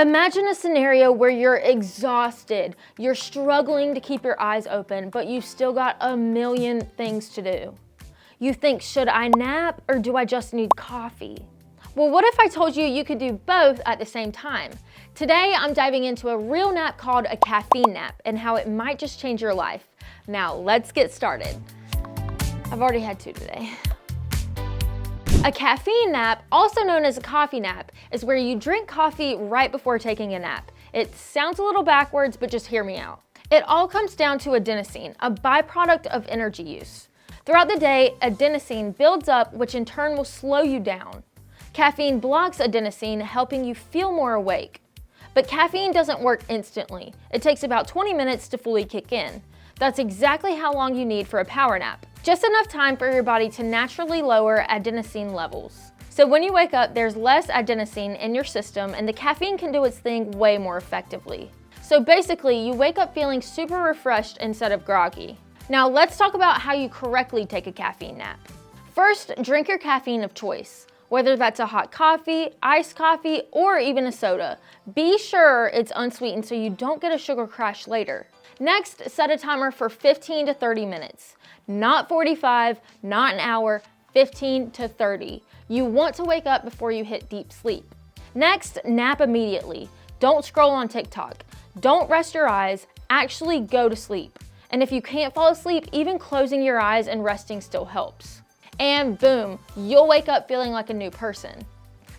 Imagine a scenario where you're exhausted, you're struggling to keep your eyes open, but you've still got a million things to do. You think, should I nap or do I just need coffee? Well, what if I told you you could do both at the same time? Today, I'm diving into a real nap called a caffeine nap and how it might just change your life. Now, let's get started. I've already had 2 today. A caffeine nap, also known as a coffee nap, is where you drink coffee right before taking a nap. It sounds a little backwards, but just hear me out. It all comes down to adenosine, a byproduct of energy use. Throughout the day, adenosine builds up, which in turn will slow you down. Caffeine blocks adenosine, helping you feel more awake. But caffeine doesn't work instantly. It takes about 20 minutes to fully kick in. That's exactly how long you need for a power nap. Just enough time for your body to naturally lower adenosine levels. So when you wake up, there's less adenosine in your system and the caffeine can do its thing way more effectively. So basically, you wake up feeling super refreshed instead of groggy. Now let's talk about how you correctly take a caffeine nap. First, drink your caffeine of choice. Whether that's a hot coffee, iced coffee, or even a soda. Be sure it's unsweetened so you don't get a sugar crash later. Next, set a timer for 15 to 30 minutes. Not 45, not an hour, 15 to 30. You want to wake up before you hit deep sleep. Next, nap immediately. Don't scroll on TikTok. Don't rest your eyes, actually go to sleep. And if you can't fall asleep, even closing your eyes and resting still helps. And boom, you'll wake up feeling like a new person.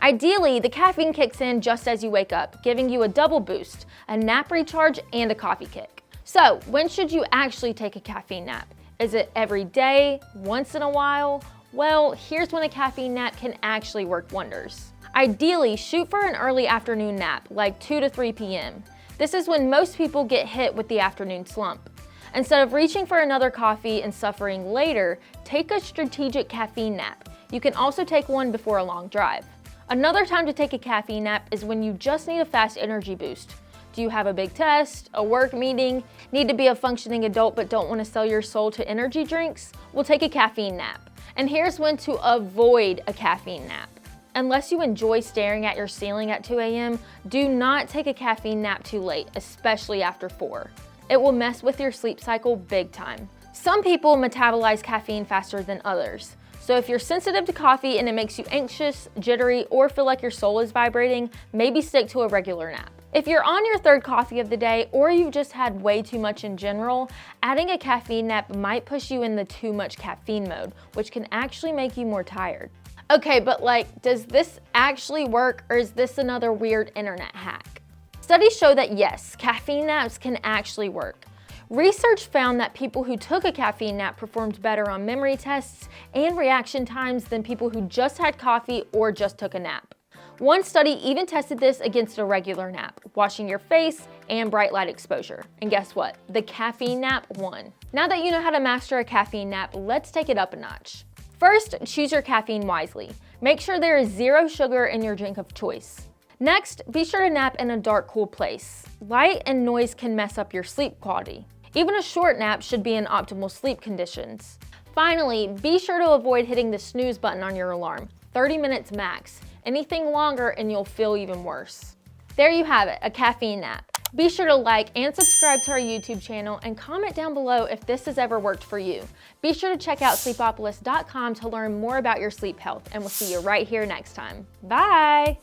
Ideally, the caffeine kicks in just as you wake up, giving you a double boost, a nap recharge, and a coffee kick. So, when should you actually take a caffeine nap? Is it every day, once in a while? Well, here's when a caffeine nap can actually work wonders. Ideally, shoot for an early afternoon nap, like 2 to 3 p.m. This is when most people get hit with the afternoon slump. Instead of reaching for another coffee and suffering later, take a strategic caffeine nap. You can also take one before a long drive. Another time to take a caffeine nap is when you just need a fast energy boost. Do you have a big test, a work meeting, need to be a functioning adult but don't want to sell your soul to energy drinks? Well, take a caffeine nap. And here's when to avoid a caffeine nap. Unless you enjoy staring at your ceiling at 2 a.m., do not take a caffeine nap too late, especially after 4. It will mess with your sleep cycle big time. Some people metabolize caffeine faster than others. So if you're sensitive to coffee and it makes you anxious, jittery, or feel like your soul is vibrating, maybe stick to a regular nap. If you're on your 3rd coffee of the day or you've just had way too much in general, adding a caffeine nap might push you in the too much caffeine mode, which can actually make you more tired. Okay, but does this actually work or is this another weird internet hack? Studies show that yes, caffeine naps can actually work. Research found that people who took a caffeine nap performed better on memory tests and reaction times than people who just had coffee or just took a nap. One study even tested this against a regular nap, washing your face and bright light exposure. And guess what? The caffeine nap won. Now that you know how to master a caffeine nap, let's take it up a notch. First, choose your caffeine wisely. Make sure there is 0 sugar in your drink of choice. Next, be sure to nap in a dark, cool place. Light and noise can mess up your sleep quality. Even a short nap should be in optimal sleep conditions. Finally, be sure to avoid hitting the snooze button on your alarm. 30 minutes max. Anything longer and you'll feel even worse. There you have it, a caffeine nap. Be sure to like and subscribe to our YouTube channel and comment down below if this has ever worked for you. Be sure to check out sleepopolis.com to learn more about your sleep health, and we'll see you right here next time. Bye!